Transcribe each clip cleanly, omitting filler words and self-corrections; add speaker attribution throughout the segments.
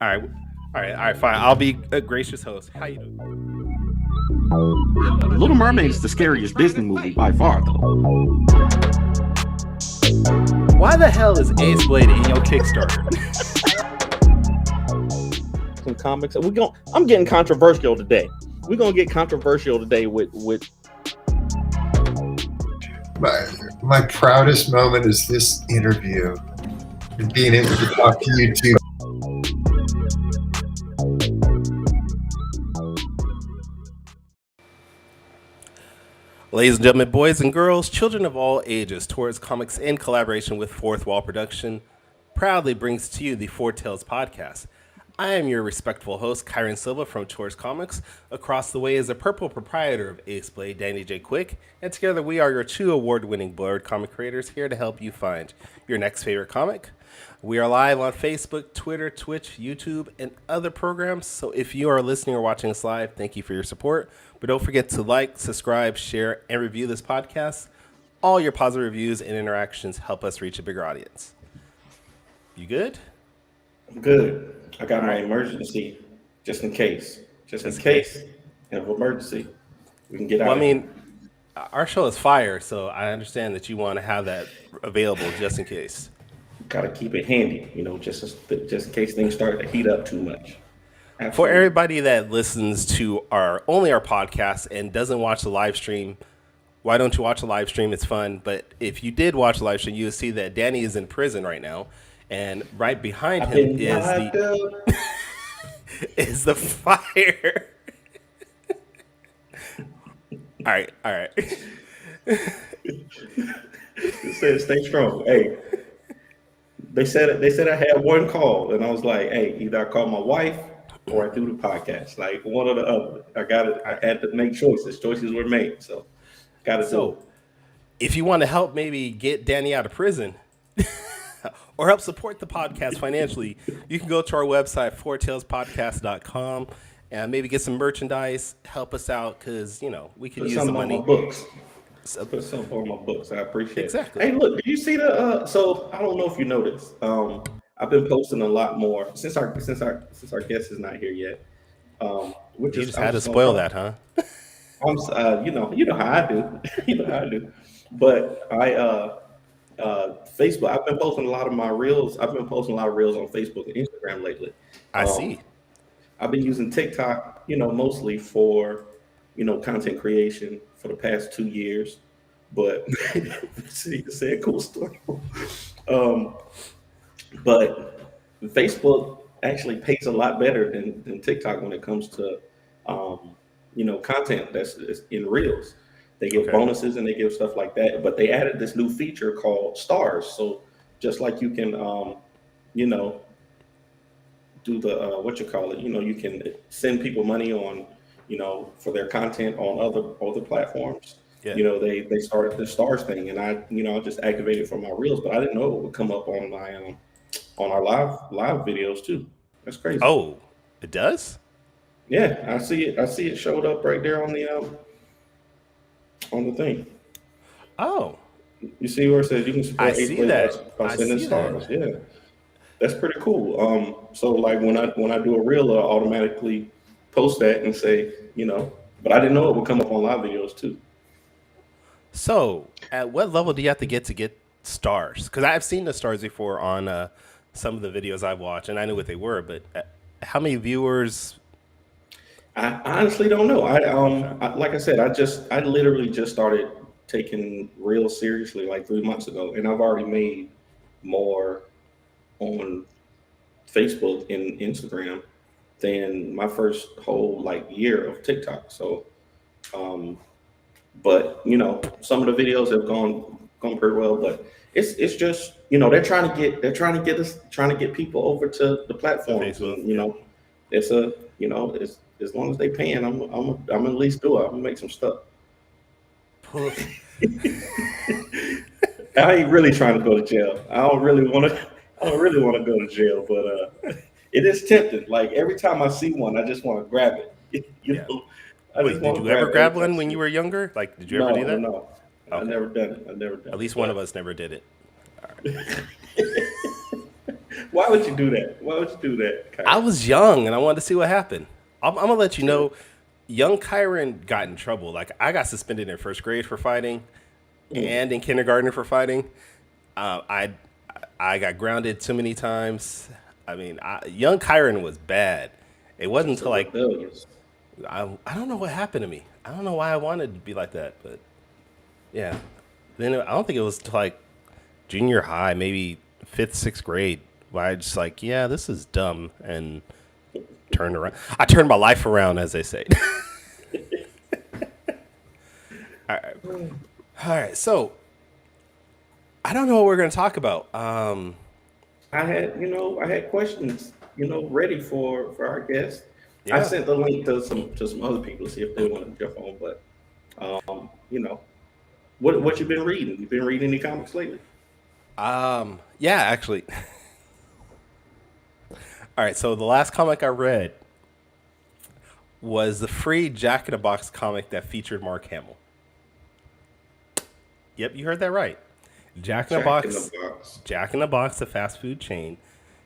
Speaker 1: All right, fine. I'll be a gracious host. How you doing?
Speaker 2: Little Mermaid is the scariest Disney movie by far, though.
Speaker 1: Why the hell is Ace Blade in your Kickstarter?
Speaker 3: Some comics. I'm getting controversial today. We're gonna get controversial today with.
Speaker 4: My proudest moment is this interview and being able to talk to you two.
Speaker 1: Ladies and gentlemen, boys and girls, children of all ages, Towards Comics in collaboration with Fourth Wall Production proudly brings to you the Four Tales podcast. I am your respectful host, Kyron Silva from Towards Comics. Across the way is the purple proprietor of Ace Blade, Danny J. Quick, and together we are your two award-winning blurred comic creators here to help you find your next favorite comic. We are live on Facebook, Twitter, Twitch, YouTube, and other programs. So if you are listening or watching us live, thank you for your support. But don't forget to like, subscribe, share, and review this podcast. All your positive reviews and interactions help us reach a bigger audience. You good?
Speaker 3: I'm good. I got my emergency just in case. Just in case of emergency. We can get out.
Speaker 1: Well, I mean, our show is fire, so I understand that you want to have that available just in case.
Speaker 3: Gotta keep it handy, just in case things start to heat up too much. Absolutely.
Speaker 1: For everybody that listens to our podcast and doesn't watch the live stream, why don't you watch the live stream? It's fun. But if you did watch the live stream, you would see that Danny is in prison right now, and right behind him is the fire. All right.
Speaker 3: It says stay strong. Hey. They said I had one call, and I was like, "Hey, either I call my wife or I do the podcast, like one or the other." I had to make choices. Choices were made, so got to do it.
Speaker 1: If you want to help maybe get Danny out of prison, or help support the podcast financially, you can go to our website fourtalespodcast.com and maybe get some merchandise. Help us out because we could use the money.
Speaker 3: Books. I put some on my books. I appreciate it.
Speaker 1: Exactly.
Speaker 3: Hey, look, did you see the? So I don't know if you noticed. I've been posting a lot more since our guest is not here yet.
Speaker 1: You just had to spoil that, huh?
Speaker 3: You know how I do. You know how I do. But Facebook. I've been posting a lot of my reels. I've been posting a lot of reels on Facebook and Instagram lately.
Speaker 1: I see.
Speaker 3: I've been using TikTok, mostly for content creation for the past 2 years, but see, say a cool story. But Facebook actually pays a lot better than TikTok when it comes to content that's in reels. They give bonuses and they give stuff like that, but they added this new feature called stars. So just like you can do the you can send people money on for their content on other platforms. Yeah. They started the stars thing, and I just activated for my reels, but I didn't know it would come up on my on our live videos too. That's crazy.
Speaker 1: Oh, it does?
Speaker 3: Yeah, I see it showed up right there on the thing.
Speaker 1: Oh,
Speaker 3: you see where it says you can support
Speaker 1: I see that
Speaker 3: by sending stars. That. Yeah, that's pretty cool. So like when I do a reel, I'll automatically post that and say, but I didn't know it would come up on live videos too.
Speaker 1: So at what level do you have to get stars? Because I've seen the stars before on some of the videos I've watched, and I knew what they were, but how many viewers?
Speaker 3: I honestly don't know. Like I said, I literally just started taking reels seriously like 3 months ago, and I've already made more on Facebook and Instagram than my first whole year of TikTok. So, but some of the videos have gone pretty well. But it's just they're trying to get people over to the platforms. Facebook, it's as long as they paying, I'm at least do it. I'm gonna make some stuff. I ain't really trying to go to jail. I don't really want to go to jail, but it is tempting. Like every time I see one, I just want to grab it.
Speaker 1: Wait, did you ever grab one when you were younger? Like, did you ever do that?
Speaker 3: No. I've never done it.
Speaker 1: At least one of us never did it.
Speaker 3: Why would you do that? Why would you do that, Kyron?
Speaker 1: I was young and I wanted to see what happened. I'm gonna let you know. Young Kyron got in trouble. Like I got suspended in first grade for fighting, and in kindergarten for fighting. I got grounded too many times. I mean, young Kyron was bad. It wasn't until like I don't know what happened to me. I don't know why I wanted to be like that, but yeah. Then I don't think it was till like junior high, maybe 5th, 6th grade, where I just like, yeah, this is dumb, and turned around. I turned my life around, as they say. All right. So I don't know what we're going to talk about.
Speaker 3: I had questions, ready for our guests.
Speaker 1: Yeah.
Speaker 3: I sent the link to some other people to see if they want to jump on. But what you been reading? You been reading any comics lately?
Speaker 1: Yeah, actually. All right, so the last comic I read was the free Jack in the Box comic that featured Mark Hamill. Yep, you heard that right. Jack in the Box, the fast food chain,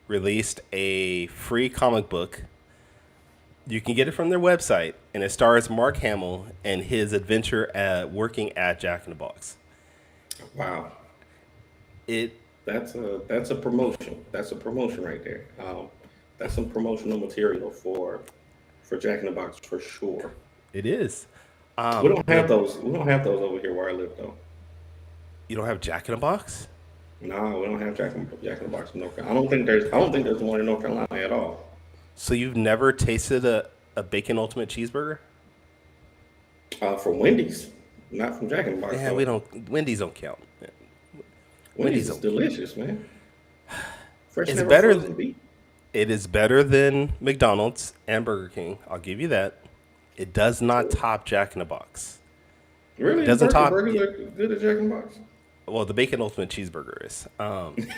Speaker 1: released a free comic book. You can get it from their website, and it stars Mark Hamill and his adventure working at Jack in the Box.
Speaker 3: Wow. That's a promotion. That's a promotion right there. That's some promotional material for Jack in the Box for sure.
Speaker 1: It is.
Speaker 3: We don't have those. We don't have those over here where I live, though.
Speaker 1: You don't have Jack in the Box?
Speaker 3: No, we don't have Jack in the Box in North Carolina. I don't think there's one in North Carolina at all.
Speaker 1: So you've never tasted a bacon ultimate cheeseburger?
Speaker 3: From Wendy's, not from Jack in the Box.
Speaker 1: Yeah,
Speaker 3: though.
Speaker 1: Wendy's don't count.
Speaker 3: Wendy's is delicious, man. Fresh,
Speaker 1: It's
Speaker 3: never
Speaker 1: better
Speaker 3: frozen beef.
Speaker 1: It is better than McDonald's and Burger King. I'll give you that. It does not top Jack in the Box.
Speaker 3: Really?
Speaker 1: It doesn't top.
Speaker 3: Burgers are good at Jack in the Box?
Speaker 1: Well, the bacon ultimate cheeseburger is.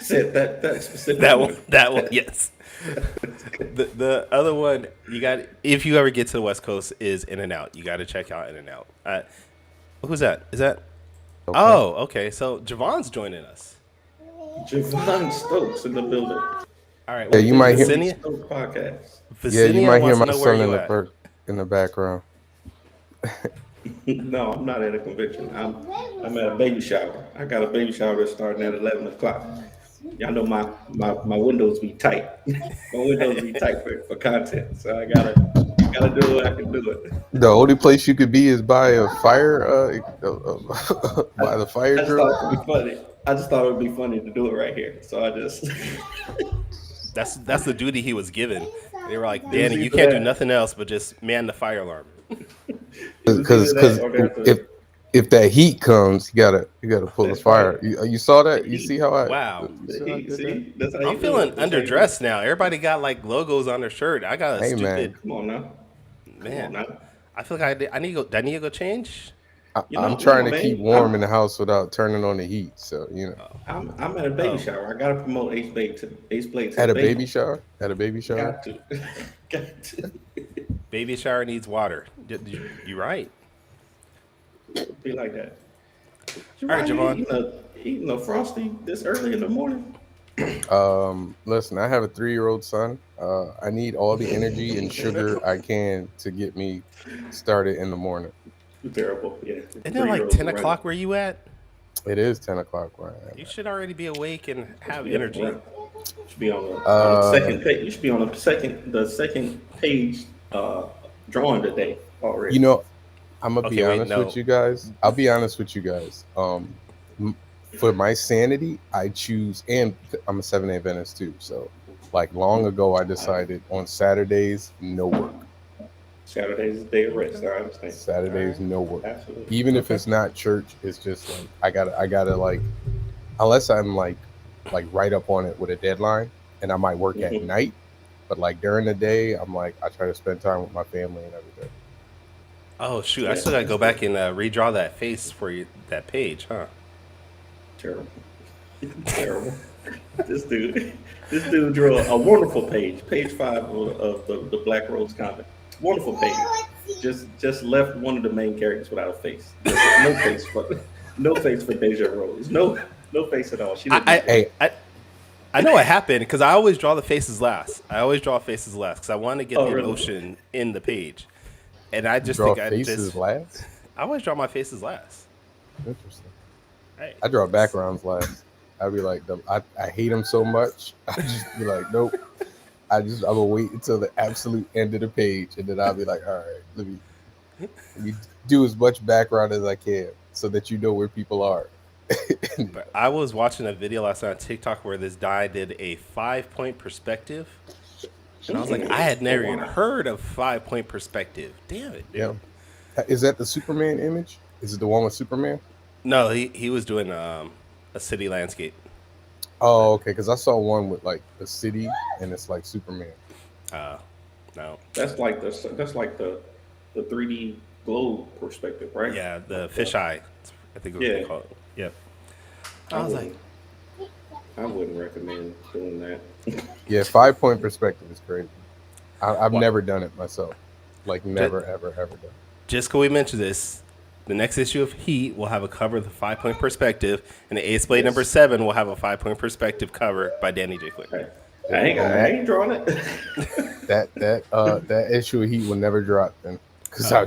Speaker 3: Said that specific
Speaker 1: That one, yes. The other one you got, if you ever get to the West Coast, is In-N-Out. You got to check out In-N-Out. Who's that? Is that? Okay. Oh, okay. So Javon's joining us.
Speaker 3: Javon Stokes in the building.
Speaker 1: All right.
Speaker 5: Yeah, you might hear.
Speaker 3: Podcast.
Speaker 5: Yeah, you might hear my
Speaker 1: know
Speaker 5: son
Speaker 1: where
Speaker 5: in the background.
Speaker 3: No, I'm not at a convention. I'm at a baby shower. I got a baby shower that's starting at 11 o'clock. Y'all know my windows be tight. My windows be tight for content, so I gotta do what I can do it.
Speaker 5: The only place you could be is by a fire, by the fire drill.
Speaker 3: I just thought it would be funny to do it right here. So I just.
Speaker 1: That's the duty he was given. They were like, Danny, you can't do nothing else but just man the fire alarm.
Speaker 5: Because if that heat comes, you gotta pull the fire. You saw that? You see how I?
Speaker 1: Wow.
Speaker 3: See, that's how
Speaker 1: I'm feeling underdressed now. Everybody got like logos on their shirt. I got a stupid.
Speaker 5: Man.
Speaker 3: Come on now.
Speaker 1: Man, I feel like I need to go change.
Speaker 5: I'm trying to keep warm in the house without turning on the heat. So
Speaker 3: I'm at a baby shower. I gotta promote Ace Blade.
Speaker 5: At a baby shower. At a baby shower.
Speaker 3: Got to.
Speaker 1: Baby shower needs water. You're right.
Speaker 3: Be like that.
Speaker 1: All right, Javon.
Speaker 3: Eating a Frosty this early in the morning.
Speaker 5: Listen, I have a 3-year-old son. I need all the energy and sugar I can to get me started in the morning.
Speaker 3: Terrible, yeah.
Speaker 1: Isn't it like 10 o'clock where you at?
Speaker 5: It is 10 o'clock where I am.
Speaker 1: You should already be awake and have energy.
Speaker 3: Right. You should be on the second page. You should be on the second page drawing today already.
Speaker 5: I'm gonna be honest with you guys. I'll be honest with you guys. For my sanity, I choose, and I'm a 7 Adventist too. So, like long ago, I decided on Saturdays, no work.
Speaker 3: Saturdays is day of rest. I understand.
Speaker 5: Saturdays, no work.
Speaker 3: Absolutely.
Speaker 5: Even if it's not church, it's just like I gotta like, unless I'm like right up on it with a deadline, and I might work at night. But like during the day, I'm like I try to spend time with my family and everything.
Speaker 1: Oh shoot! I still gotta go back and redraw that face for you, that page, huh?
Speaker 3: Terrible. This dude drew a wonderful page 5 of the Black Rose comic. Wonderful page. Just left one of the main characters without a face. No face. No face for Deja Rose. No face at all. She didn't.
Speaker 1: I know it happened because I always draw the faces last. I always draw faces last because I want to get the
Speaker 3: really?
Speaker 1: emotion in the page. And I just
Speaker 5: draw
Speaker 1: think
Speaker 5: faces last.
Speaker 1: I always draw my faces last.
Speaker 5: Interesting.
Speaker 1: Right.
Speaker 5: I draw backgrounds last. I'd be like, I hate them so much. I just be like, nope. I will wait until the absolute end of the page, and then I'll be like, all right, let me do as much background as I can so that you know where people are.
Speaker 1: But I was watching a video last night on TikTok where this guy did a 5-point perspective. And I was like, I had never even heard of 5-point perspective. Damn it, dude.
Speaker 5: Yeah. Is that the Superman image? Is it the one with Superman?
Speaker 1: No, he was doing a city landscape.
Speaker 5: Oh, okay. Because I saw one with like the city, and it's like Superman.
Speaker 1: No.
Speaker 3: That's like the 3D globe perspective, right?
Speaker 1: Yeah, the fisheye. I think it was what they call it. Yep.
Speaker 3: I wouldn't recommend doing that.
Speaker 5: Yeah, 5-point perspective is crazy. I've never done it myself. Like never, ever done it.
Speaker 1: Just because we mentioned this, the next issue of Heat will have a cover of the 5-point perspective, and the Ace Blade number 7 will have a 5-point perspective cover by Danny J. Quick.
Speaker 3: Hey, I ain't drawing it.
Speaker 5: that issue of Heat will never drop then, because I'll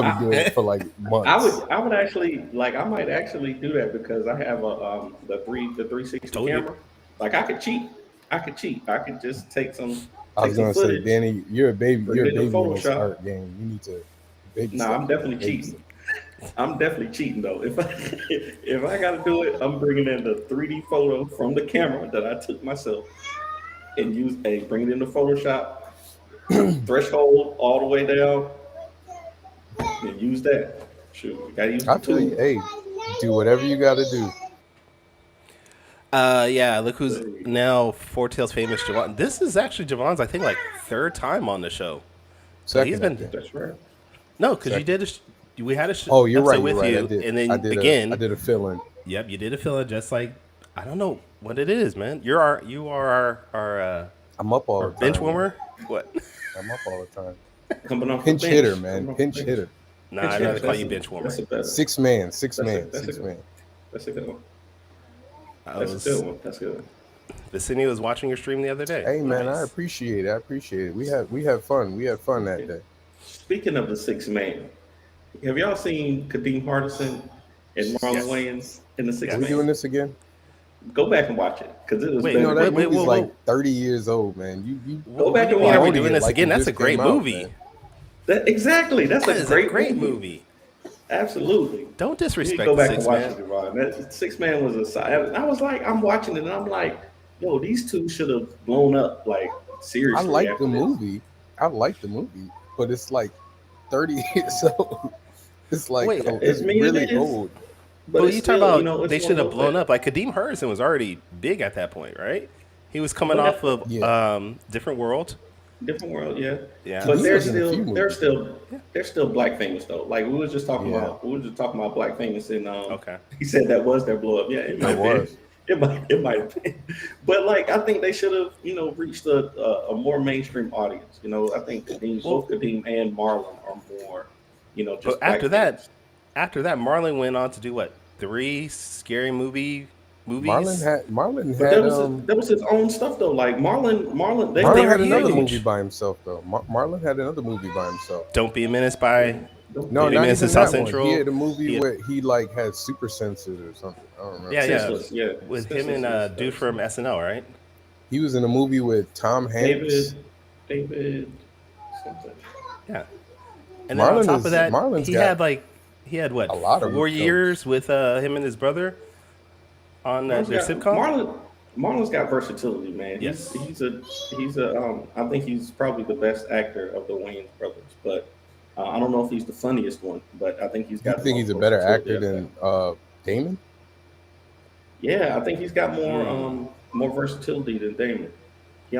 Speaker 5: be doing it for like months.
Speaker 3: I would actually I might actually do that because I have the 360 camera. Like I could cheat. I could just take some.
Speaker 5: I was gonna say, Danny, you're a baby. You're a baby in this
Speaker 3: Photoshop.
Speaker 5: art game. You need to.
Speaker 3: I'm definitely cheating. I'm definitely cheating though. If I got to do it, I'm bringing in the 3D photo from the camera that I took myself and bring it into Photoshop, threshold all the way down, and use that. Shoot, you gotta use the tool.
Speaker 5: Hey, do whatever you got to do.
Speaker 1: Yeah, look who's now Four Tails famous Javon. This is actually Javon's, I think, like 3rd time on the show. So he's been.
Speaker 3: That's right.
Speaker 1: No, because you did. We had a show.
Speaker 5: Oh, you're right.
Speaker 1: With
Speaker 5: you're right.
Speaker 1: you,
Speaker 5: I did.
Speaker 1: And then
Speaker 5: I did
Speaker 1: again,
Speaker 5: I did a fill-in.
Speaker 1: Yep, you did a fill-in. Just like I don't know what it is, man. You are our.
Speaker 5: I'm up all the time.
Speaker 1: Bench warmer. What?
Speaker 5: I'm up all the time.
Speaker 3: Coming off
Speaker 5: pinch hitter, man. Pinch hitter.
Speaker 1: Nah, I'd rather call you bench warmer.
Speaker 5: Six man.
Speaker 3: That's a good one. That's a good one.
Speaker 1: Vicini was watching your stream the other day.
Speaker 5: Hey man, nice. I appreciate it. We had fun. We had fun that day.
Speaker 3: Speaking of the 6 man, have y'all seen Kadeem Hardison and Marlon Wayans in the 6 man?
Speaker 5: Are we doing this again?
Speaker 3: Go back and watch it because it was.
Speaker 5: That movie's like 30 years old, man. You
Speaker 3: go back and watch.
Speaker 1: Are we doing this again? That's a great movie.
Speaker 3: Exactly. That's a great
Speaker 1: movie.
Speaker 3: Absolutely.
Speaker 1: Don't disrespect
Speaker 3: go back
Speaker 1: the 6
Speaker 3: and watch
Speaker 1: man.
Speaker 3: it, Ron. That 6 man was a side. I was like, I'm watching it, and I'm like, yo, these two should have blown up like seriously.
Speaker 5: I like the movie, but it's like 30 years old. It's like it's really old.
Speaker 1: But you talk about they should have blown up. Like Kadeem Hardison was already big at that point, right? He was coming off of Different World.
Speaker 3: Different World, yeah.
Speaker 1: Yeah.
Speaker 3: But they're still black famous though. Like we were just talking about black famous, and he said that was their blow up. Yeah, it might have been. It might have been. But like I think they should have, reached a more mainstream audience. I think both Kadeem and Marlon are more, just.
Speaker 1: But after that, Marlon went on to do what? 3 scary movies.
Speaker 5: Marlon had.
Speaker 3: That was his own stuff though. Like Marlon. They
Speaker 5: had another movie by himself though. Marlon had another movie by himself.
Speaker 1: Don't Be a Menace by.
Speaker 5: No, not even South Central. He had a movie where he like had super senses or something. I don't remember.
Speaker 1: Yeah. With him and dude from SNL, right?
Speaker 5: He was in a movie with Tom Hanks.
Speaker 3: David. Something.
Speaker 1: Yeah. And then on top of that, he had what?
Speaker 5: A lot of
Speaker 1: 4 years with him and his brother. On their sitcom,
Speaker 3: Marlon's got versatility, man.
Speaker 1: Yes.
Speaker 3: He's a. I think he's probably the best actor of the Wayans brothers, but I don't know if he's the funniest one. But I think he's got.
Speaker 5: You think he's a better actor than Damon?
Speaker 3: Yeah, I think he's got more versatility than Damon.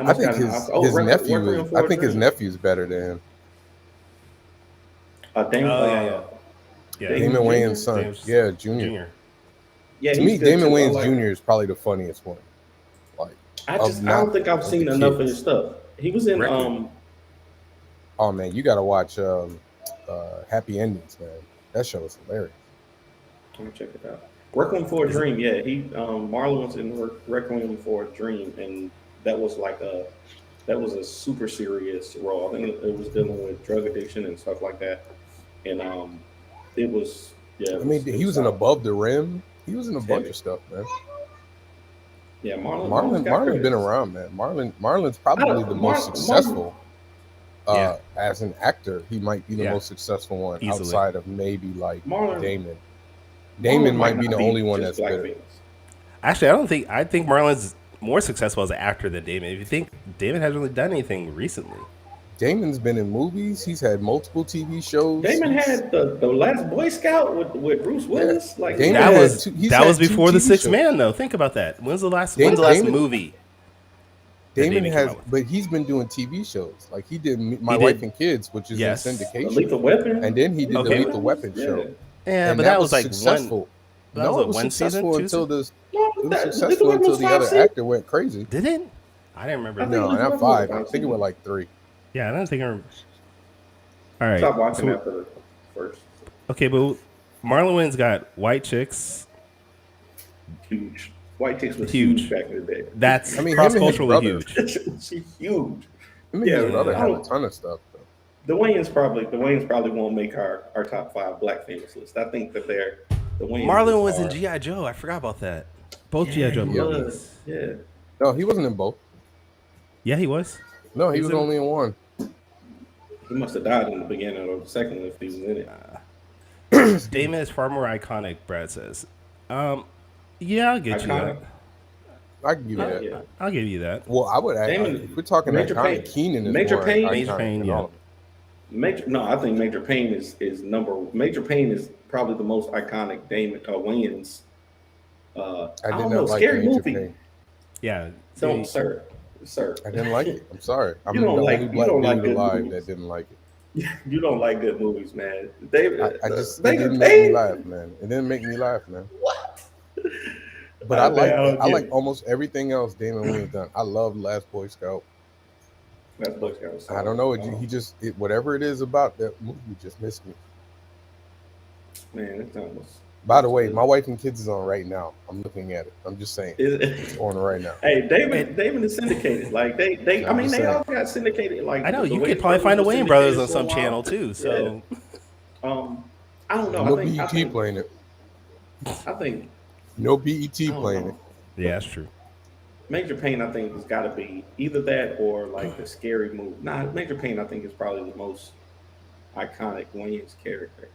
Speaker 5: I think his nephew. I think his nephew's better than him.
Speaker 3: Damon.
Speaker 5: Damon Wayans' son. Yeah, Junior. Yeah, to me, Damon Wayans Jr. is probably the funniest one. Like,
Speaker 3: I don't think I've seen enough of his stuff. He was in
Speaker 5: Oh man, you gotta watch Happy Endings, man. That show is hilarious.
Speaker 3: Let me check it out. Requiem for a Dream. Yeah, Marlon was in Requiem for a Dream, and that was that was a super serious role. I think it was dealing with drug addiction and stuff like that, and it was yeah.
Speaker 5: I mean, he was in Above the Rim. He was in a bunch of stuff, man.
Speaker 3: Yeah,
Speaker 5: Marlon's been around, man. Marlon's probably the most successful. As an actor, he might be the most successful one outside of maybe like Damon. Damon might be the only one that's better.
Speaker 1: Actually, I think Marlon's more successful as an actor than Damon. If you think Damon hasn't really done anything recently.
Speaker 5: Damon's been in movies. He's had multiple TV shows.
Speaker 3: Damon had the Last Boy Scout with Bruce Willis.
Speaker 1: Yeah. Like that was before The Sixth Man, though. Think about that. When's the last movie?
Speaker 5: Damon has, but he's been doing TV shows. Like he did My Wife and Kids, which is in syndication.
Speaker 3: Lethal Weapon,
Speaker 5: and then he did the Lethal Weapon show.
Speaker 1: Yeah,
Speaker 5: and
Speaker 1: but that was like
Speaker 5: successful.
Speaker 1: It was
Speaker 5: successful until the other actor went crazy.
Speaker 1: Did it? I didn't remember.
Speaker 5: No, not 5. I think it went like 3.
Speaker 1: Yeah, I don't think I remember. All right.
Speaker 3: Stop watching after first.
Speaker 1: Okay, but Marlon Wayans got White Chicks.
Speaker 3: Huge. White Chicks was huge back in the day.
Speaker 1: That's cross-culturally huge.
Speaker 3: She's huge.
Speaker 5: His brother had a ton of stuff.
Speaker 3: The Wayans probably won't make our top 5 black famous list. I think that the Wayans.
Speaker 1: Marlon was in G.I. Joe. I forgot about that. Both G.I. Joe movies.
Speaker 3: Yeah.
Speaker 5: No, he wasn't in both.
Speaker 1: Yeah, he was.
Speaker 5: No, he was only in one.
Speaker 3: He must have died in the beginning of the second if he was in it.
Speaker 1: Damon is far more iconic, Brad says. Yeah, I'll get you that.
Speaker 5: I can give you that. Yeah.
Speaker 1: I'll give you that.
Speaker 5: Well, I would add, if we're talking iconic, Keenan is
Speaker 3: Major
Speaker 5: more
Speaker 3: Payne.
Speaker 1: Major Payne, yeah.
Speaker 3: I think Major Payne is Major Payne is probably the most iconic Damon Wayans.
Speaker 5: I did not like
Speaker 3: Scary
Speaker 5: Major
Speaker 3: movie.
Speaker 5: Payne.
Speaker 1: Yeah.
Speaker 3: Don't, sir.
Speaker 5: I didn't like it. I'm sorry. I'm the only black dude alive that didn't like it.
Speaker 3: You don't like good movies, man. David,
Speaker 5: it didn't make me laugh, man. It didn't make me laugh, man.
Speaker 3: What?
Speaker 5: But I like almost everything else Damon Wayans done. I love Last Boy Scout.
Speaker 3: Last Boy Scout.
Speaker 5: I don't know. Whatever it is about that movie just missed me.
Speaker 3: Man, it's almost.
Speaker 5: By the way, My Wife and Kids is on right now. I'm looking at it. I'm just saying it's on right now.
Speaker 3: Hey, David is syndicated. Like they all got syndicated. Like
Speaker 1: I know you could probably find the Wayans Brothers on some channel too. So,
Speaker 3: I don't know.
Speaker 5: No BET playing it.
Speaker 3: I think
Speaker 5: no BET playing it.
Speaker 1: Yeah, that's true.
Speaker 3: Major Payne, I think, has got to be either that or like the Scary Movie. Nah, Major Payne, I think, is probably the most iconic Wayans character.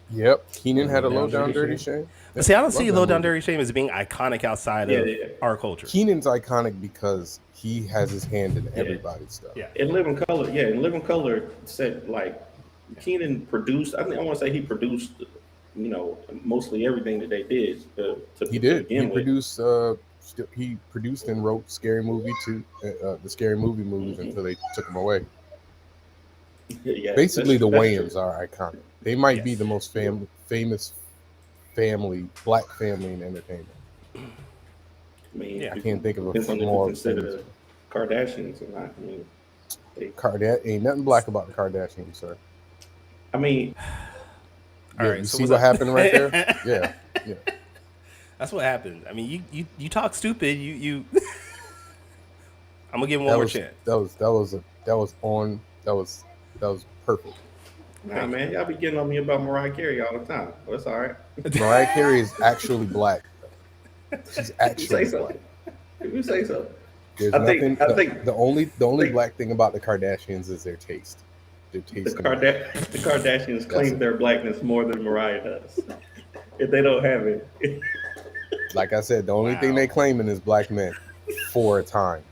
Speaker 5: Yep, Keenan had a Low Down Dirty Shame.
Speaker 1: But see, I don't see Low Down Dirty Shame as being iconic outside of our culture.
Speaker 5: Keenan's iconic because he has his hand in everybody's stuff.
Speaker 3: Yeah, in Living Color, said like Keenan produced. I want to say he produced, mostly everything that they did.
Speaker 5: He did. He produced and wrote Scary Movie 2, the Scary Movie movies until they took him away.
Speaker 3: Yeah,
Speaker 5: basically, the Wayans are iconic. They might be the most famous black family in entertainment.
Speaker 3: I mean,
Speaker 5: I can't think of a more
Speaker 3: consider Kardashians or not. I mean,
Speaker 5: ain't nothing black about the Kardashians, sir.
Speaker 3: I mean,
Speaker 1: all right.
Speaker 5: You see what happened right there? Yeah.
Speaker 1: That's what happened. I mean, you talk stupid. You. I'm gonna give him one more chance. That
Speaker 5: was perfect.
Speaker 3: Nah, man, y'all be getting on me about Mariah Carey all the time. Well, that's all right.
Speaker 5: Mariah Carey is actually black. She's actually black.
Speaker 3: You say so.
Speaker 5: I think the only black thing about the Kardashians is their taste. The
Speaker 3: Kardashians claim their blackness more than Mariah does. If they don't have it.
Speaker 5: Like I said, the only thing they claiming is black men for a time.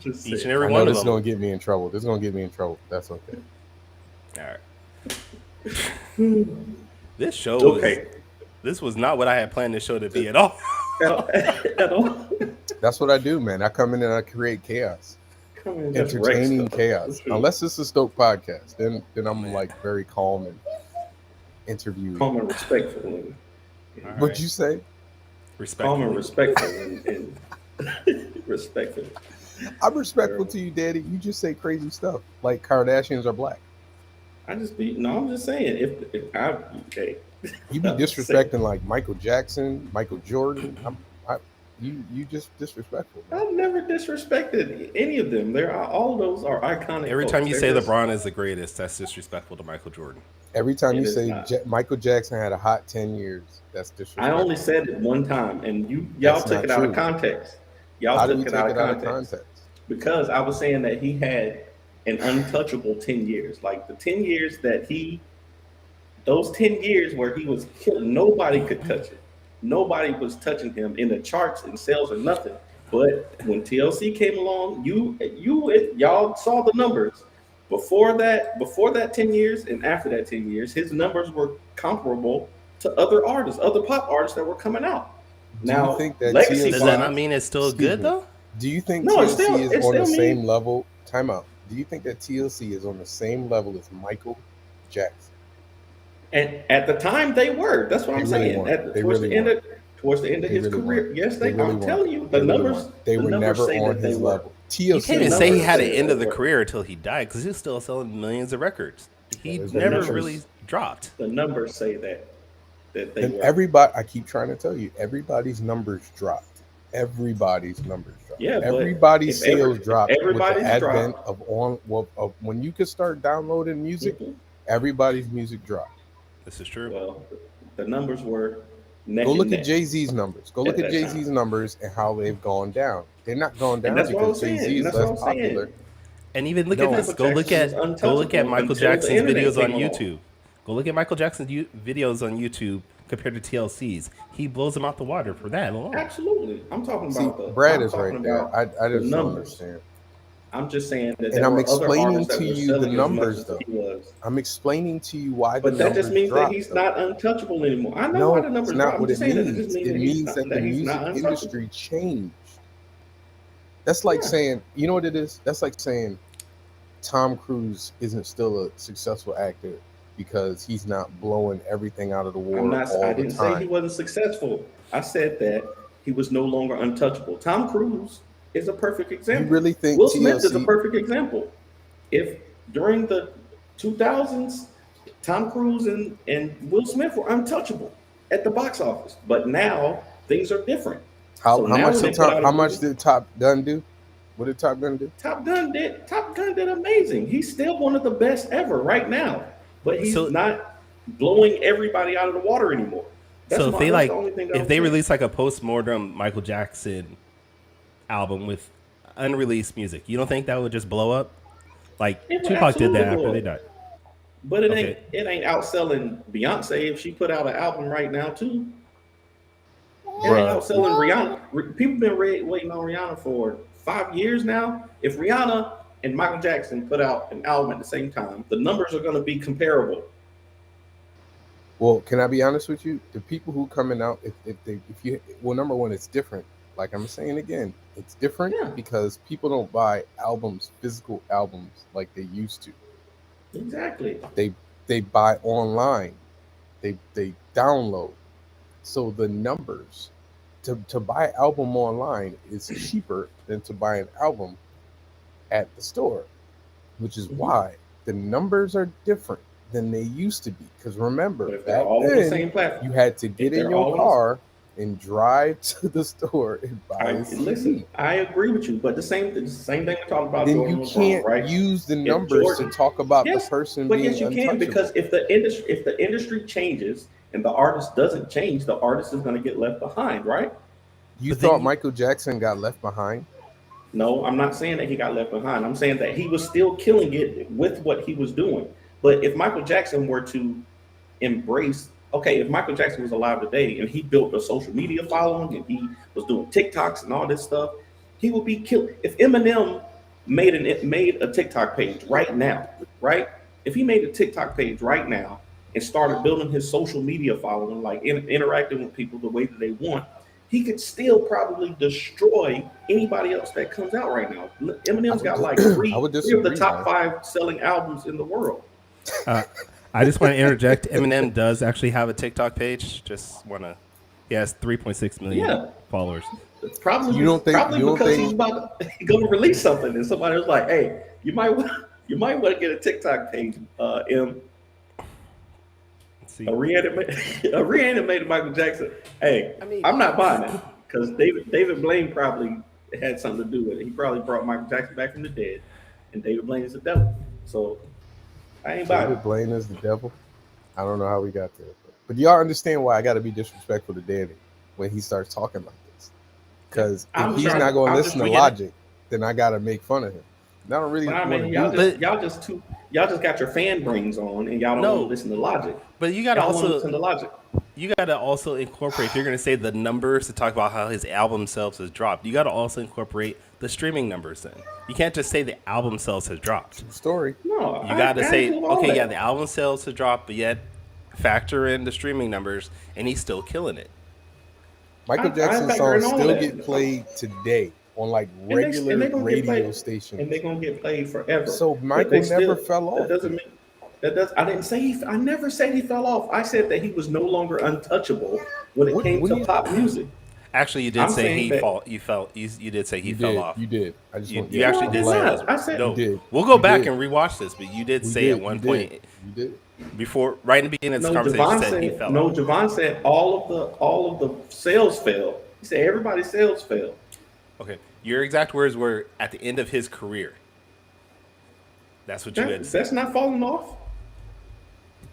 Speaker 1: Each and every
Speaker 5: I
Speaker 1: one
Speaker 5: know
Speaker 1: of
Speaker 5: this is
Speaker 1: them.
Speaker 5: gonna get me in trouble. This is gonna get me in trouble. That's okay.
Speaker 1: All right. This show this was not what I had planned this show to be at all.
Speaker 3: At all.
Speaker 5: That's what I do, man. I come in and I create chaos. Entertaining chaos. Unless it's a Stoke podcast. Then I'm like very calm and interviewing.
Speaker 3: Calm and respectful.
Speaker 5: What'd you say?
Speaker 1: Respectful.
Speaker 3: Calm and respectful and respectful.
Speaker 5: I'm respectful to you, Daddy. You just say crazy stuff. Like Kardashians are black.
Speaker 3: I'm just saying if I okay.
Speaker 5: You be
Speaker 3: I'm just saying.
Speaker 5: disrespecting like Michael Jackson, Michael Jordan. You just disrespectful, man.
Speaker 3: I've never disrespected any of them. All those are iconic.
Speaker 1: Every
Speaker 3: folks.
Speaker 1: time you
Speaker 3: They're
Speaker 1: say
Speaker 3: just-
Speaker 1: LeBron is the greatest, that's disrespectful to Michael Jordan.
Speaker 5: Every time
Speaker 3: It
Speaker 5: you
Speaker 3: is
Speaker 5: say
Speaker 3: not.
Speaker 5: Michael Jackson had a hot 10 years, that's
Speaker 3: I
Speaker 5: disrespectful.
Speaker 3: only said it one time, and y'all
Speaker 5: That's
Speaker 3: took
Speaker 5: not
Speaker 3: it out of
Speaker 5: true.
Speaker 3: context. Y'all
Speaker 5: How do
Speaker 3: took
Speaker 5: we
Speaker 3: it
Speaker 5: take
Speaker 3: out
Speaker 5: it
Speaker 3: of
Speaker 5: out of
Speaker 3: context
Speaker 5: context?
Speaker 3: because I was saying that he had an untouchable 10 years. Like the 10 years those 10 years where he was killing, nobody could touch it. Nobody was touching him in the charts and sales or nothing. But when TLC came along, y'all saw the numbers. Before that 10 years and after that 10 years, his numbers were comparable to other artists, other pop artists that were coming out.
Speaker 5: Do you
Speaker 3: Now,
Speaker 5: think that
Speaker 3: legacy
Speaker 1: Does
Speaker 5: TLC?
Speaker 1: that
Speaker 3: wise,
Speaker 1: not mean it's still
Speaker 5: Excuse
Speaker 1: good
Speaker 5: me.
Speaker 1: though?
Speaker 5: Do you think
Speaker 3: no,
Speaker 5: TLC is
Speaker 3: it
Speaker 5: on the
Speaker 3: still
Speaker 5: same
Speaker 3: means,
Speaker 5: level? Time out. Do you think that TLC is on the same level as Michael Jackson?
Speaker 3: and at the time they were. That's what
Speaker 5: They
Speaker 3: I'm
Speaker 5: really
Speaker 3: saying.
Speaker 5: weren't. They really weren't.
Speaker 3: Towards the end of
Speaker 5: They
Speaker 3: his
Speaker 5: really
Speaker 3: career,
Speaker 5: weren't.
Speaker 3: yes,
Speaker 5: They really
Speaker 3: I'm
Speaker 5: weren't.
Speaker 3: telling you,
Speaker 5: They
Speaker 3: the
Speaker 5: really
Speaker 3: numbers.
Speaker 5: weren't. They
Speaker 3: the
Speaker 5: were
Speaker 3: numbers
Speaker 5: never
Speaker 3: say
Speaker 5: on
Speaker 3: that they
Speaker 5: his
Speaker 3: were.
Speaker 5: level.
Speaker 1: You
Speaker 5: TLC
Speaker 1: can't even
Speaker 3: The
Speaker 1: say he
Speaker 3: numbers
Speaker 1: had
Speaker 3: say
Speaker 1: an
Speaker 3: that
Speaker 1: end
Speaker 3: they
Speaker 1: of the
Speaker 3: were.
Speaker 1: career until he died because he was still selling millions of records. He
Speaker 5: That is
Speaker 3: The
Speaker 5: very
Speaker 1: never
Speaker 5: true.
Speaker 1: really dropped.
Speaker 3: The numbers say that they
Speaker 5: Then
Speaker 3: were.
Speaker 5: everybody, I keep trying to tell you, everybody's numbers dropped. Everybody's numbers dropped.
Speaker 3: Yeah, but
Speaker 5: Everybody's sales
Speaker 3: if
Speaker 5: dropped with the
Speaker 3: everybody's
Speaker 5: advent
Speaker 3: dropped,
Speaker 5: of when you could start downloading music.
Speaker 3: mhm,
Speaker 5: Everybody's music dropped.
Speaker 1: This is true.
Speaker 3: well, the numbers were neck
Speaker 5: Go
Speaker 3: and
Speaker 5: look at
Speaker 3: neck
Speaker 5: Jay-Z's numbers. Go
Speaker 3: at
Speaker 5: look at
Speaker 3: that
Speaker 5: Jay-Z's
Speaker 3: time,
Speaker 5: numbers and how they've gone down. They're not gone
Speaker 3: and
Speaker 5: down
Speaker 3: that's what I'm
Speaker 5: because Jay-Z
Speaker 3: saying. And
Speaker 5: is
Speaker 3: that's what
Speaker 5: less
Speaker 3: I'm
Speaker 5: popular.
Speaker 3: saying.
Speaker 1: And even look at
Speaker 5: No,
Speaker 1: this.
Speaker 3: Michael Jackson was
Speaker 1: Go look at
Speaker 3: untouchable
Speaker 1: Michael
Speaker 3: until the
Speaker 1: Jackson's
Speaker 3: internet
Speaker 1: videos on
Speaker 3: came along.
Speaker 1: YouTube. Go look at Michael Jackson's videos on YouTube compared to TLC's. He blows them out the water for that alone.
Speaker 3: Absolutely, I'm talking
Speaker 5: see,
Speaker 3: about
Speaker 5: Brad
Speaker 3: I'm
Speaker 5: is
Speaker 3: talking
Speaker 5: right there.
Speaker 3: about
Speaker 5: I
Speaker 3: the
Speaker 5: just don't
Speaker 3: numbers.
Speaker 5: understand.
Speaker 3: I'm just saying that
Speaker 5: And
Speaker 3: there
Speaker 5: I'm
Speaker 3: were other
Speaker 5: explaining
Speaker 3: artists that
Speaker 5: to
Speaker 3: were
Speaker 5: you the
Speaker 3: selling as much
Speaker 5: numbers,
Speaker 3: as
Speaker 5: though.
Speaker 3: he was.
Speaker 5: I'm explaining to you why the
Speaker 3: But that just
Speaker 5: numbers
Speaker 3: means that
Speaker 5: dropped,
Speaker 3: he's
Speaker 5: though.
Speaker 3: not untouchable anymore. I know
Speaker 5: No,
Speaker 3: why the
Speaker 5: it's
Speaker 3: numbers
Speaker 5: not
Speaker 3: drop. I'm
Speaker 5: what
Speaker 3: just
Speaker 5: it
Speaker 3: saying that it
Speaker 5: means.
Speaker 3: just means
Speaker 5: It means that the
Speaker 3: he's
Speaker 5: music
Speaker 3: not untouchable.
Speaker 5: industry changed. That's like
Speaker 3: Yeah.
Speaker 5: saying, you know what it is? That's like saying Tom Cruise isn't still a successful actor because he's not blowing everything out of the water all
Speaker 3: I
Speaker 5: the
Speaker 3: didn't say he
Speaker 5: time.
Speaker 3: wasn't successful. I said that he was no longer untouchable. Tom Cruise is a perfect
Speaker 5: You
Speaker 3: example.
Speaker 5: really think
Speaker 3: Will Smith is a
Speaker 5: TLC?
Speaker 3: perfect example. If during the 2000s, Tom Cruise and Will Smith were untouchable at the box office, but now things are different. So
Speaker 5: How
Speaker 3: now
Speaker 5: much
Speaker 3: when they
Speaker 5: did
Speaker 3: put out a
Speaker 5: much
Speaker 3: movie,
Speaker 5: did Top Gun do? What did Top Gun do?
Speaker 3: Top Gun did amazing. He's still one of the best ever right now, but he's
Speaker 1: So-
Speaker 3: not blowing everybody out of the water anymore. That's
Speaker 1: So
Speaker 3: that's
Speaker 1: the
Speaker 3: only thing that
Speaker 1: if
Speaker 3: I'm
Speaker 1: they
Speaker 3: saying.
Speaker 1: release like a post-mortem Michael Jackson album with unreleased music, you don't think that would just blow up? Like
Speaker 3: It would
Speaker 1: Tupac did that
Speaker 3: absolutely blow
Speaker 1: after they
Speaker 3: up.
Speaker 1: died.
Speaker 3: But
Speaker 1: Okay.
Speaker 3: it ain't outselling Beyonce if she put out an album right now too. It ain't
Speaker 5: Bruh.
Speaker 3: outselling Rihanna. People been waiting on Rihanna for 5 years now. If Rihanna and Michael Jackson put out an album at the same time, the numbers are going to be comparable.
Speaker 5: Well, can I be honest with you? The people who coming out, number one, it's different. Like I'm saying again, it's different
Speaker 3: Yeah.
Speaker 5: because people don't buy albums, physical albums, like they used to.
Speaker 3: Exactly.
Speaker 5: They buy online, they download. So the numbers to buy an album online is cheaper than to buy an album at the store, which is why the numbers are different than they used to be. Because remember,
Speaker 3: But if they're
Speaker 5: back
Speaker 3: all on the
Speaker 5: then
Speaker 3: same platform,
Speaker 5: you had to get
Speaker 3: they're
Speaker 5: in
Speaker 3: all
Speaker 5: your
Speaker 3: on the-
Speaker 5: car and drive to the store and buy a CD.
Speaker 3: listen, I agree with you, but the same thing we talked about.
Speaker 5: Then
Speaker 3: Jordan
Speaker 5: you
Speaker 3: LeBron,
Speaker 5: can't
Speaker 3: right?
Speaker 5: use the numbers
Speaker 3: Jordan-
Speaker 5: to talk about
Speaker 3: Yes,
Speaker 5: the person
Speaker 3: But
Speaker 5: being
Speaker 3: yes, you
Speaker 5: untouchable.
Speaker 3: can, because if the industry changes and the artist doesn't change, the artist is going to get left behind, right?
Speaker 5: You
Speaker 1: But then
Speaker 5: thought
Speaker 1: you-
Speaker 5: Michael Jackson got left behind?
Speaker 3: No, I'm not saying that he got left behind. I'm saying that he was still killing it with what he was doing. But if Michael Jackson were to embrace, okay, if Michael Jackson was alive today and he built a social media following and he was doing TikToks and all this stuff, he would be killed. If Eminem made a TikTok page right now, right? If he made a TikTok page right now and started building his social media following, like interacting with people the way that they want, he could still probably destroy anybody else that comes out right now. Eminem's got like three of the
Speaker 5: disagree,
Speaker 3: top
Speaker 5: man.
Speaker 3: 5 selling albums in the world.
Speaker 1: I just want to interject. Eminem does actually have a TikTok page. He has 3.6 million
Speaker 3: Yeah.
Speaker 1: followers.
Speaker 3: Probably,
Speaker 5: You don't think-
Speaker 3: probably
Speaker 5: you don't
Speaker 3: because
Speaker 5: think-
Speaker 3: he's about to go to release something, and somebody was like, "Hey, you might want You might want to get a TikTok page, M.
Speaker 1: See,
Speaker 3: A reanimated Michael Jackson. Hey,
Speaker 1: I mean-
Speaker 3: I'm not buying it because David Blaine probably had something to do with it. He probably brought Michael Jackson back from the dead, and David Blaine is the devil. So I ain't buying
Speaker 5: David
Speaker 3: it.
Speaker 5: Blaine is the devil. I don't know how we got there, but do y'all understand why I got to be disrespectful to Danny when he starts talking like this? Because if he's not going to listen to Logic, then I got to make fun of him. And I don't really
Speaker 3: But I
Speaker 5: want to
Speaker 3: mean,
Speaker 5: do that.
Speaker 3: y'all just got your fan brains on, and y'all don't want to listen to Logic.
Speaker 1: But you gotta
Speaker 3: Y'all want to
Speaker 1: also
Speaker 3: listen to Logic.
Speaker 1: you gotta also incorporate. If you're gonna say the numbers to talk about how his album sales has dropped, you gotta also incorporate the streaming numbers. Then you can't just say the album sales has dropped.
Speaker 5: Story.
Speaker 3: No,
Speaker 1: You gotta say,
Speaker 3: include all
Speaker 1: okay,
Speaker 3: that.
Speaker 1: yeah, the album sales have dropped, but yet factor in the streaming numbers, and he's still killing it.
Speaker 5: Michael
Speaker 3: I
Speaker 5: Jackson
Speaker 3: factor in
Speaker 5: songs
Speaker 3: all
Speaker 5: still
Speaker 3: that.
Speaker 5: get played today on like
Speaker 3: And they
Speaker 5: regular
Speaker 3: gonna get
Speaker 5: radio
Speaker 3: played,
Speaker 5: stations.
Speaker 3: and they're gonna get played forever.
Speaker 5: So
Speaker 3: But
Speaker 5: Michael
Speaker 3: they
Speaker 5: never fell off.
Speaker 3: That doesn't mean that does. I didn't say I never said he fell off. I said that he was no longer untouchable when it came to pop music.
Speaker 1: Actually, you did
Speaker 3: I'm
Speaker 1: say
Speaker 3: saying
Speaker 1: he
Speaker 3: that-
Speaker 1: fall. You did say he
Speaker 5: You
Speaker 1: fell
Speaker 5: did.
Speaker 1: off.
Speaker 5: You did. I just want
Speaker 1: You actually
Speaker 3: No,
Speaker 1: did
Speaker 3: I
Speaker 1: say
Speaker 3: did
Speaker 1: that.
Speaker 3: not. I said-
Speaker 1: no.
Speaker 5: You did.
Speaker 1: We'll go
Speaker 5: You
Speaker 1: back
Speaker 5: did.
Speaker 1: and rewatch this, but you did
Speaker 5: You
Speaker 1: say
Speaker 5: did.
Speaker 1: at one
Speaker 5: You
Speaker 1: point
Speaker 5: did. You did.
Speaker 1: before, right in the beginning of this conversation, you said he fell off.
Speaker 3: Javon said all of the sales fell. He said everybody's sales fell.
Speaker 1: Okay, your exact words were at the end of his career. That's what you had said.
Speaker 3: That's not falling off.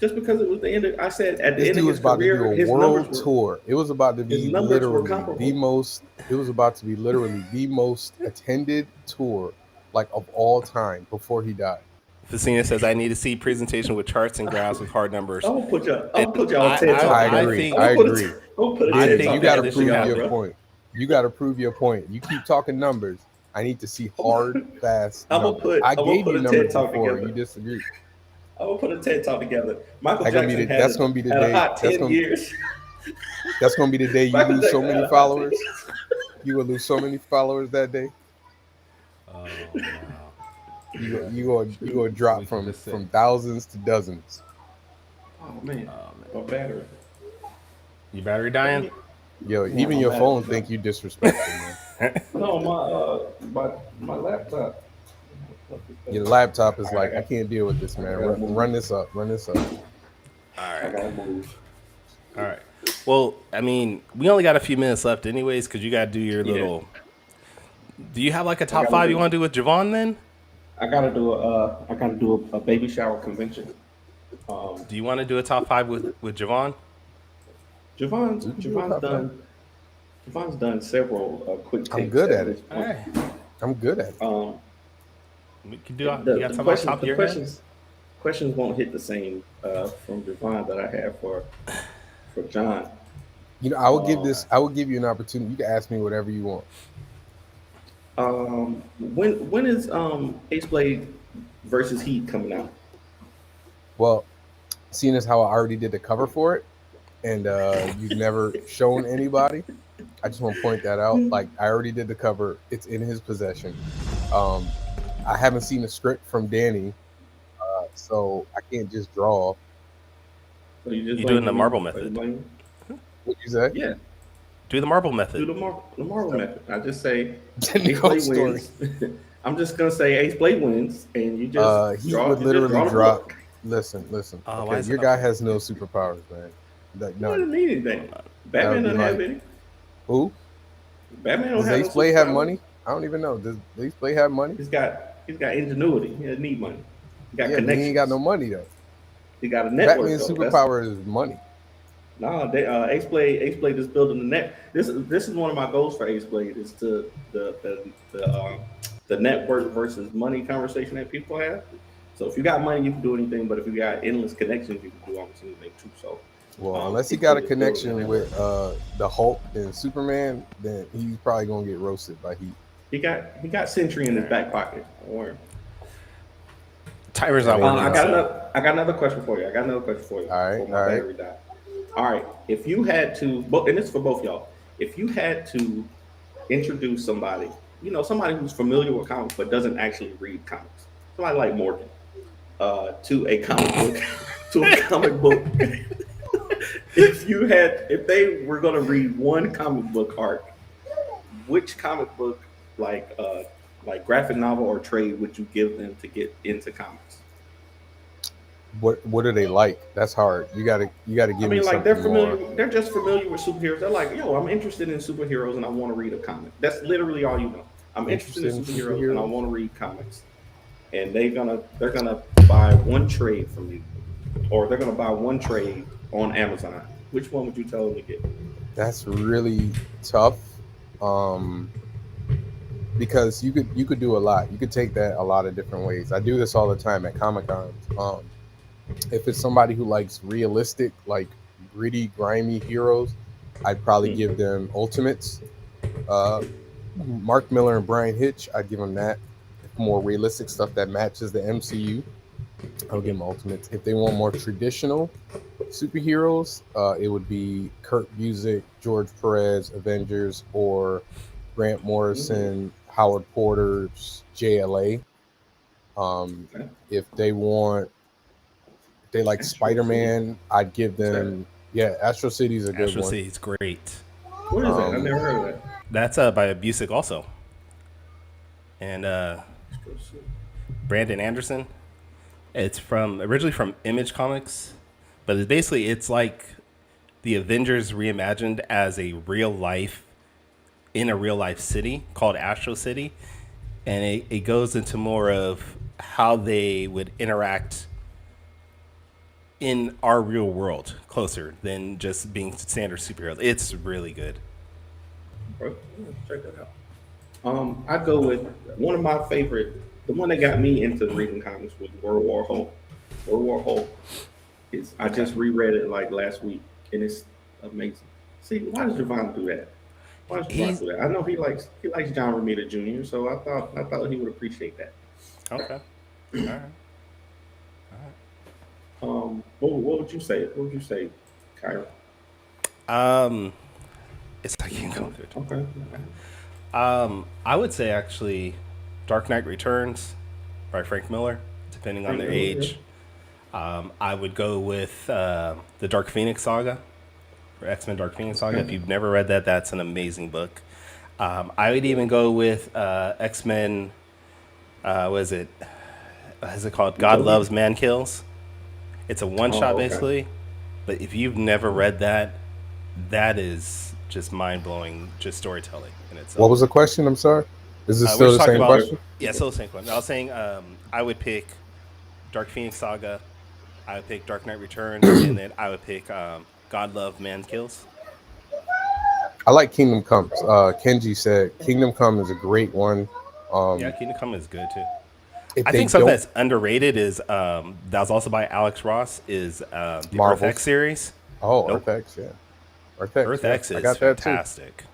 Speaker 3: Just because it was the end of, I said at the
Speaker 5: This
Speaker 3: end
Speaker 5: dude
Speaker 3: of
Speaker 5: was
Speaker 3: his
Speaker 5: about
Speaker 3: career,
Speaker 5: to do a
Speaker 3: his
Speaker 5: world
Speaker 3: numbers were,
Speaker 5: tour. It was about to
Speaker 3: his
Speaker 5: be
Speaker 3: numbers were
Speaker 5: literally
Speaker 3: comparable.
Speaker 5: the most. It was about to be literally the most attended tour, like of all time, before he died.
Speaker 1: Facina says, I need to see presentation with charts and graphs with hard numbers.
Speaker 3: I'm gonna put y'all on
Speaker 1: I-
Speaker 3: TED Talk.
Speaker 5: I
Speaker 1: I
Speaker 5: agree.
Speaker 1: think-
Speaker 5: I agree.
Speaker 3: I'm gonna put a
Speaker 1: I
Speaker 3: TED
Speaker 1: think
Speaker 3: Talk
Speaker 5: You got to
Speaker 1: this
Speaker 5: prove
Speaker 1: should happen,
Speaker 5: your
Speaker 3: bro.
Speaker 5: point. You got to prove your point. You keep talking numbers. I need to see hard, fast
Speaker 3: I'm gonna
Speaker 5: numbers.
Speaker 3: put-
Speaker 5: I
Speaker 3: I'm gonna
Speaker 5: gave
Speaker 3: put
Speaker 5: you
Speaker 3: a
Speaker 5: numbers
Speaker 3: TED Talk
Speaker 5: before.
Speaker 3: together.
Speaker 5: You disagree.
Speaker 3: I'm gonna put a TED Talk together. Michael
Speaker 5: That's gonna be
Speaker 3: Jackson
Speaker 5: the-
Speaker 3: had
Speaker 5: that's gonna be the
Speaker 3: had
Speaker 5: day-
Speaker 3: a hot
Speaker 5: that's
Speaker 3: 10
Speaker 5: gonna-
Speaker 3: years.
Speaker 5: That's gonna be the day you
Speaker 3: Michael
Speaker 5: lose so
Speaker 3: Jackson had
Speaker 5: many
Speaker 3: a hot 10
Speaker 5: followers.
Speaker 3: years.
Speaker 5: You will lose so many followers that day.
Speaker 1: Oh, wow.
Speaker 5: You gonna drop
Speaker 1: We
Speaker 5: from
Speaker 1: just said-
Speaker 5: from thousands to dozens.
Speaker 3: Oh man, my battery.
Speaker 1: Your battery dying?
Speaker 5: Yo,
Speaker 3: Yeah,
Speaker 5: even
Speaker 3: my
Speaker 5: your
Speaker 3: bad.
Speaker 5: phone think you disrespectful, man.
Speaker 3: No, my laptop.
Speaker 5: Your laptop is like, I can't deal with this, man. Run this up. Run this up.
Speaker 1: All
Speaker 3: I
Speaker 1: right.
Speaker 3: gotta move.
Speaker 1: All right. Well, I mean, we only got a few minutes left anyways, because you got to do your
Speaker 3: Yeah.
Speaker 1: little... Do you have like a top
Speaker 3: gotta
Speaker 1: five
Speaker 3: do-
Speaker 1: you want to do with Javon then?
Speaker 3: I gotta do a baby shower convention.
Speaker 1: Do you want to do a top five with Javon?
Speaker 3: Javon's
Speaker 5: top
Speaker 3: done several quick takes.
Speaker 5: I'm good at
Speaker 3: this
Speaker 5: it.
Speaker 1: All
Speaker 3: point.
Speaker 1: right.
Speaker 5: I'm good at it.
Speaker 1: We can do you got
Speaker 3: The
Speaker 1: something on
Speaker 3: questions,
Speaker 1: top of
Speaker 3: the
Speaker 1: your head?
Speaker 3: questions won't hit the same from Javon that I have for John.
Speaker 5: You know, I will give you an opportunity. You can ask me whatever you want.
Speaker 3: When is Ace Blade versus Heat coming out?
Speaker 5: Well, seeing as how I already did the cover for it, and you've never shown anybody, I just want to point that out. Like, I already did the cover; it's in his possession. I haven't seen the script from Danny, so I can't just draw.
Speaker 3: So you
Speaker 1: doing the marble method.
Speaker 5: What you say?
Speaker 3: Yeah,
Speaker 1: Do the marble
Speaker 3: do
Speaker 1: method.
Speaker 3: the marble method. I just say
Speaker 5: No
Speaker 3: Ace Blade
Speaker 5: story.
Speaker 3: wins. I'm just gonna say Ace Blade wins, and you just
Speaker 5: He
Speaker 3: draw.
Speaker 5: would
Speaker 3: you just
Speaker 5: literally
Speaker 3: draw the
Speaker 5: drop.
Speaker 3: book.
Speaker 5: Listen.
Speaker 1: Why
Speaker 5: Okay,
Speaker 1: is
Speaker 5: your
Speaker 1: it
Speaker 5: guy
Speaker 1: okay?
Speaker 5: has no superpowers, man. Like,
Speaker 3: He doesn't
Speaker 5: none.
Speaker 3: need anything.
Speaker 5: That
Speaker 3: Batman
Speaker 5: would be
Speaker 3: doesn't have
Speaker 5: like-
Speaker 3: any.
Speaker 5: Who?
Speaker 3: Batman don't
Speaker 5: Does
Speaker 3: have
Speaker 5: Ace
Speaker 3: no
Speaker 5: Blade have
Speaker 3: superpowers.
Speaker 5: money? I don't even know. Does Ace Blade have money?
Speaker 3: He's got ingenuity. He doesn't need money. He got
Speaker 5: Yeah, but
Speaker 3: connections.
Speaker 5: he ain't got no money though.
Speaker 3: He got a network.
Speaker 5: Batman's
Speaker 3: though.
Speaker 5: superpower is money.
Speaker 3: No, Ace Blade is building the net. This is one of my goals for Ace Blade is to the network versus money conversation that people have. So if you got money, you can do anything. But if you got endless connections, you can do almost anything too. So
Speaker 5: Well, unless he got a connection with the Hulk and Superman, then he's probably gonna get roasted by Heat.
Speaker 3: he got Sentry in his back pocket. Don't worry.
Speaker 1: Timer's not working.
Speaker 3: I got another question for you.
Speaker 5: All right,
Speaker 3: Before
Speaker 5: all
Speaker 3: my
Speaker 5: right.
Speaker 3: battery died. All right. If you had to, and this is for both y'all, if you had to introduce somebody, somebody who's familiar with comics but doesn't actually read comics, somebody like Morgan, to a comic book, if they were going to read one comic book arc, which comic book, like like graphic novel or trade would you give them to get into comics?
Speaker 5: What are they like? That's hard. You gotta give
Speaker 3: I
Speaker 5: me
Speaker 3: mean, like they're
Speaker 5: something more.
Speaker 3: familiar. They're just familiar with superheroes. They're like, yo, I'm interested in superheroes and I want to read a comic. That's literally all you know. I'm interested in superheroes and I want to read comics. And they're gonna buy one trade from you, or they're gonna buy one trade on Amazon. Which one would you tell them to get?
Speaker 5: That's really tough. Because you could do a lot. You could take that a lot of different ways. I do this all the time at Comic Cons. If it's somebody who likes realistic, like gritty, grimy heroes, I'd probably give them Ultimates. Mark Miller and Brian Hitch, I'd give them that. More realistic stuff that matches the MCU, I'll give them Ultimates. If they want more traditional superheroes, it would be Kurt Busiek, George Perez, Avengers, or Grant Morrison, Howard Porter's JLA. If they like Spider-Man, I'd give them Astro City's a good one.
Speaker 1: Astro City's great.
Speaker 3: What is that? I never heard of that.
Speaker 1: That's by Busiek also, and Brandon Anderson. It's originally from Image Comics, but it's like the Avengers reimagined as in a real life city called Astro City, and it goes into more of how they would interact in our real world closer than just being standard superheroes. It's really good.
Speaker 3: Check that out. I go with one of my favorite. The one that got me into reading comics was World War Hulk. World War Hulk. I just reread it like last week, and it's amazing. See, why does Javon do that? Why does Javon do that? I know he likes John Romita Jr., so I thought he would appreciate that.
Speaker 1: Okay. All right.
Speaker 3: What would you say? What would you say, Kyra?
Speaker 1: It's like you go through.
Speaker 3: Okay.
Speaker 1: I would say actually, Dark Knight Returns by Frank Miller, depending on their age. I would go with the Dark Phoenix Saga, or X-Men Dark Phoenix Saga. If you've never read that, that's an amazing book. I would even go with X-Men. What is it called? God Loves, Man Kills. It's a one-shot basically, but if you've never read that, that is just mind-blowing, just storytelling in itself.
Speaker 5: What was the question? I'm sorry. Is this still the same question?
Speaker 1: Yeah, still the same question. I was saying I would pick Dark Phoenix Saga, I would pick Dark Knight Returns, and then I would pick God Love, Man Kills.
Speaker 5: I like Kingdom Come. Kenji said Kingdom Come is a great one.
Speaker 1: Kingdom Come is good too. I think something that's underrated is that was also by Alex Ross is the Earth X series.
Speaker 5: Oh, nope. Earth X, yeah.
Speaker 1: Earth X is fantastic.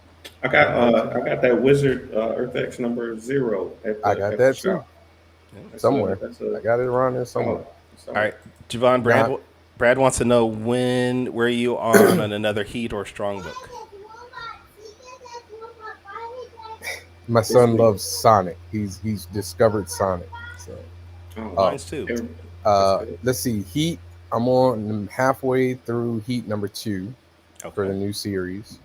Speaker 3: I got that Wizard Earth X number 0.
Speaker 5: I got that too. Somewhere. I got it around there somewhere.
Speaker 1: All right, Javon, Brad wants to know where you are on another Heat or Strong book.
Speaker 5: My son loves Sonic. He's discovered Sonic. So.
Speaker 1: Mine's too.
Speaker 5: Let's see. Heat. I'm halfway through Heat number 2 for the new series.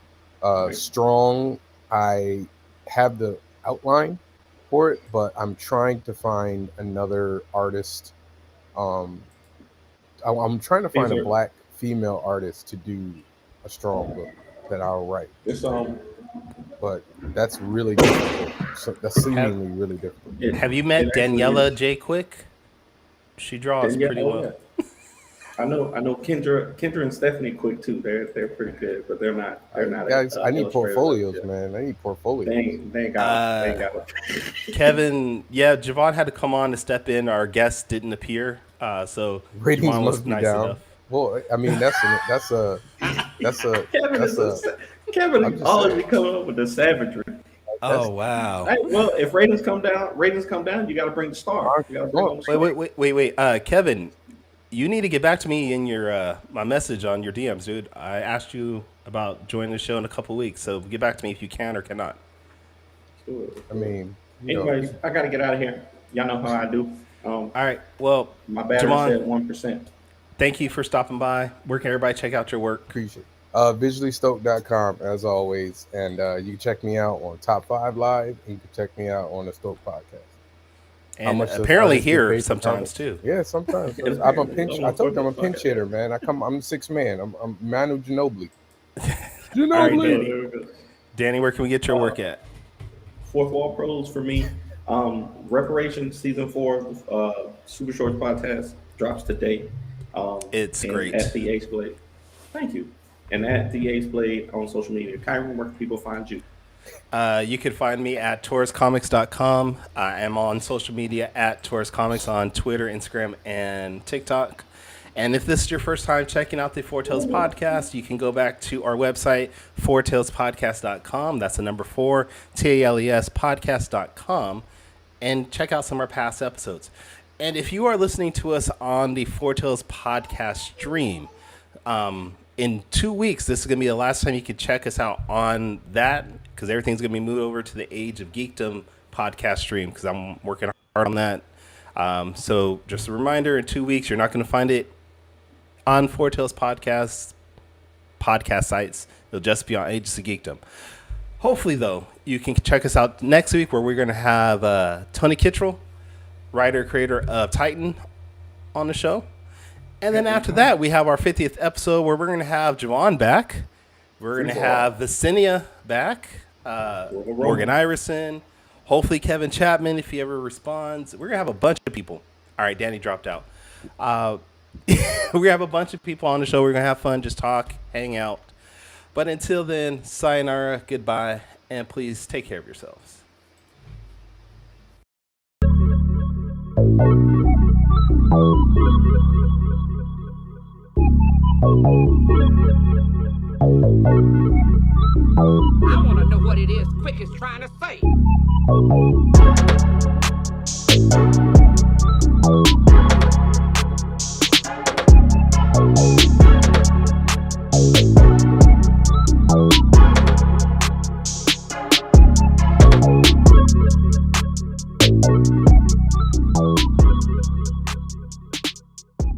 Speaker 5: Strong. I have the outline for it, but I'm trying to find another artist. I'm trying to find a black female artist to do a Strong book that I'll write. But that's really difficult. So that's seemingly really difficult.
Speaker 1: Have you met Daniela J. Quick? She draws pretty well.
Speaker 3: Yeah. I know Kendra and Stephanie Quick too. They're pretty good, but they're not.
Speaker 5: Guys, I need portfolios, man. I need portfolios.
Speaker 3: They ain't got it.
Speaker 1: Kevin, Javon had to come on to step in. Our guest didn't appear, so
Speaker 5: ratings
Speaker 1: Javon
Speaker 5: must be
Speaker 1: nice
Speaker 5: down.
Speaker 1: enough.
Speaker 5: Well, I mean that's
Speaker 3: Kevin always be coming up with the savagery.
Speaker 1: Oh wow!
Speaker 3: Hey, well, if ratings come down, you got to bring the star.
Speaker 1: Wait, Kevin, you need to get back to me in your my message on your DMs, dude. I asked you about joining the show in a couple of weeks, so get back to me if you can or cannot.
Speaker 5: I mean,
Speaker 3: anyways, I got to get out of here. Y'all know how I do.
Speaker 1: All right. Well,
Speaker 3: my battery said 1%.
Speaker 1: Thank you for stopping by. Where can everybody check out your work?
Speaker 5: Appreciate it. Visuallystoked.com as always, and you can check me out on Top 5 Live, and you can check me out on the Stoke Podcast.
Speaker 1: And apparently here sometimes too.
Speaker 5: Yeah, sometimes. I'm a pinch. I told you I'm a pinch hitter, man. I'm 6 man. I'm Manu Ginobili.
Speaker 3: All right,
Speaker 1: Danny, where can we get your work at?
Speaker 3: Fourth Wall Pros for me. Reparations Season 4 Super Shorts Podcast drops today.
Speaker 1: It's great.
Speaker 3: At the Ace Blade. Thank you. And at the Ace Blade on social media. Kyron, where can people find you?
Speaker 1: You can find me at tauruscomics.com. I am on social media at Taurus Comics on Twitter, Instagram, and TikTok. And if this is your first time checking out the Four Tails podcast, you can go back to our website, fourtailspodcast.com. That's the number 4, TALES podcast.com, and check out some of our past episodes. And if you are listening to us on the Four Tails podcast stream, in 2 weeks, this is going to be the last time you can check us out on that, because everything's going to be moved over to the Age of Geekdom podcast stream, because I'm working hard on that. So just a reminder, in 2 weeks, you're not going to find it on Four Tails podcast sites. It'll just be on Age of Geekdom. Hopefully, though, you can check us out next week, where we're going to have Tony Kittrell, writer, creator of Titan, on the show. And then after that, we have our 50th episode, where we're going to have Javon back. We're going to have Vicinia back, Morgan Iverson, hopefully Kevin Chapman, if he ever responds. We're going to have a bunch of people. All right, Danny dropped out. We're going to have a bunch of people on the show. We're going to have fun, just talk, hang out. But until then, sayonara, goodbye, and please take care of yourselves.
Speaker 6: I want to know what it is Quick is trying to say.